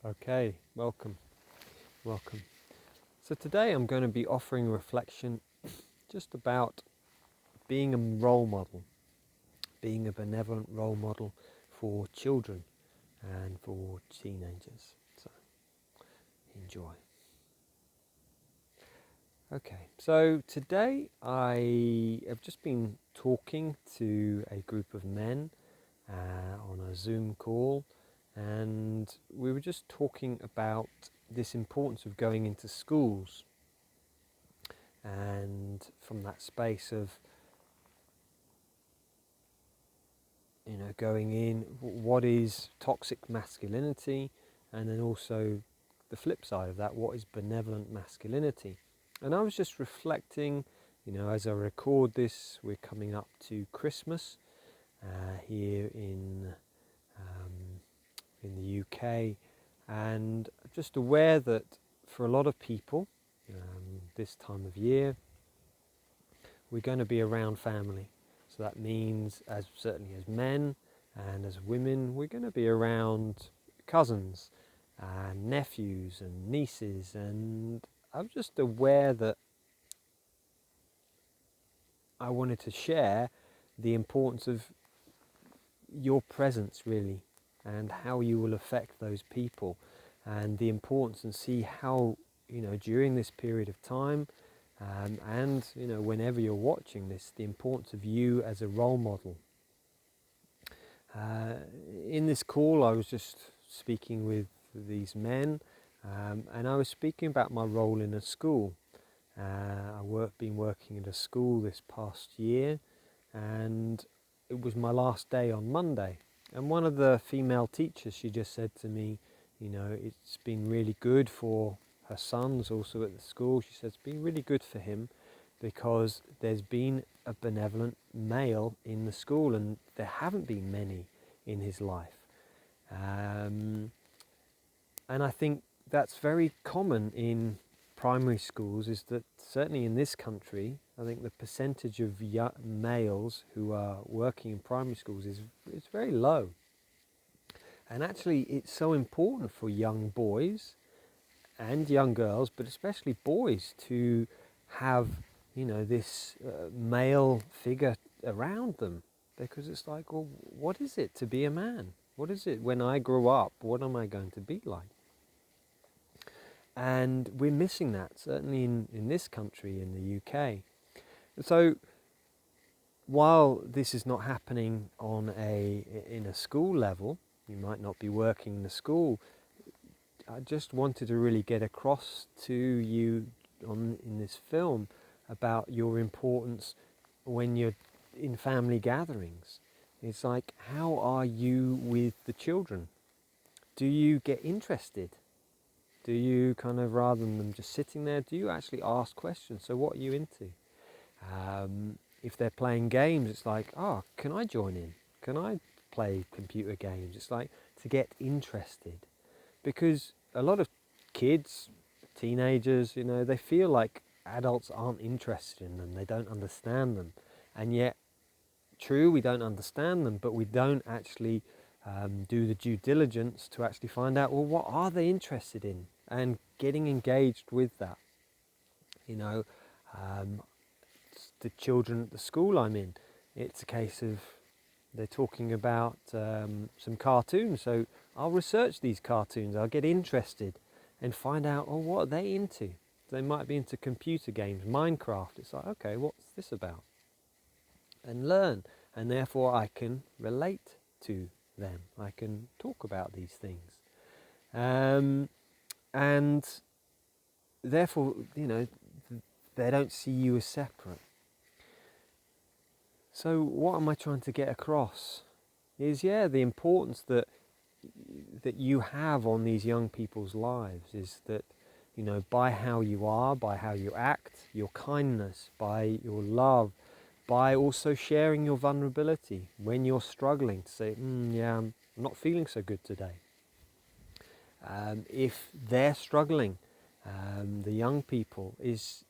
Okay, welcome. So today I'm going to be offering a reflection just about being a role model, being a benevolent role model for children and for teenagers. So enjoy. Okay, so today I have just been talking to a group of men on a Zoom call, and we were just talking about this importance of going into schools, and from that space of going in, what is toxic masculinity, and then also the flip side of that, what is benevolent masculinity. And I was just reflecting, as I record this, we're coming up to Christmas here in the UK, and just aware that for a lot of people, this time of year, we're going to be around family. So that means, as certainly as men and as women, we're going to be around cousins and nephews and nieces. And I'm just aware that I wanted to share the importance of your presence, really, and how you will affect those people, and the importance, and see how, during this period of time, and whenever you're watching this, the importance of you as a role model. In this call, I was just speaking with these men, and I was speaking about my role in a school. Been working at a school this past year, and it was my last day on Monday. And one of the female teachers, she just said to me, it's been really good for her sons also at the school. She said it's been really good for him because there's been a benevolent male in the school, and there haven't been many in his life. And I think that's very common in primary schools, is that certainly in this country, I think the percentage of males who are working in primary schools is very low. And actually it's so important for young boys and young girls, but especially boys, to have this male figure around them, because it's like, well, what is it to be a man? What is it when I grow up? What am I going to be like? And we're missing that, certainly in this country, in the UK. And so while this is not happening in a school level, you might not be working in the school, I just wanted to really get across to you in this film about your importance when you're in family gatherings. It's like, how are you with the children? Do you get interested? Do you kind of, rather than them just sitting there, do you actually ask questions? So what are you into? If they're playing games, it's like, can I join in? Can I play computer games? It's like to get interested. Because a lot of kids, teenagers, they feel like adults aren't interested in them. They don't understand them. And yet, true, we don't understand them, but we don't actually do the due diligence to actually find out, well, what are they interested in? And getting engaged with that. The children at the school I'm in, it's a case of they're talking about some cartoons, so I'll research these cartoons, I'll get interested and find out, what are they into? They might be into computer games, Minecraft. It's like, okay, what's this about? And learn, and therefore I can relate to them. I can talk about these things. And therefore, they don't see you as separate. So what am I trying to get across? Is, the importance that you have on these young people's lives is that, by how you are, by how you act, your kindness, by your love, by also sharing your vulnerability when you're struggling, to say, I'm not feeling so good today. If they're struggling, the young people, is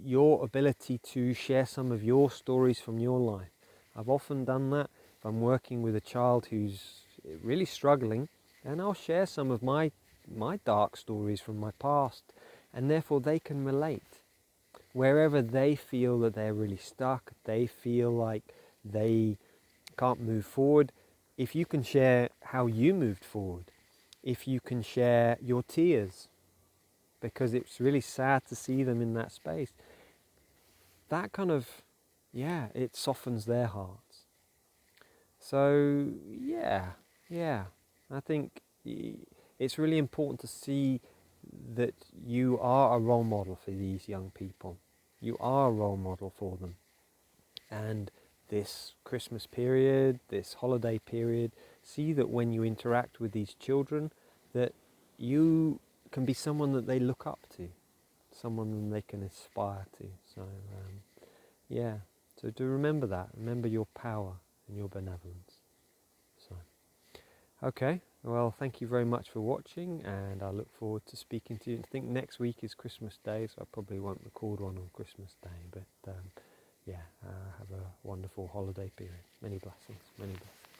your ability to share some of your stories from your life. I've often done that. If I'm working with a child who's really struggling, and I'll share some of my my dark stories from my past, and therefore they can relate. Wherever they feel that they're really stuck, they feel like they can't move forward, if you can share how you moved forward, if you can share your tears, because it's really sad to see them in that space, that kind of, yeah, it softens their hearts. So, yeah, I think it's really important to see that you are a role model for these young people. You are a role model for them. And this Christmas period, this holiday period, see that when you interact with these children, that you can be someone that they look up to, someone that they can aspire to. So, yeah, so do remember that. Remember your power and your benevolence. So, okay, well, thank you very much for watching, and I look forward to speaking to you. I think next week is Christmas Day, so I probably won't record one on Christmas Day, but yeah, have a wonderful holiday period. Many blessings, many blessings.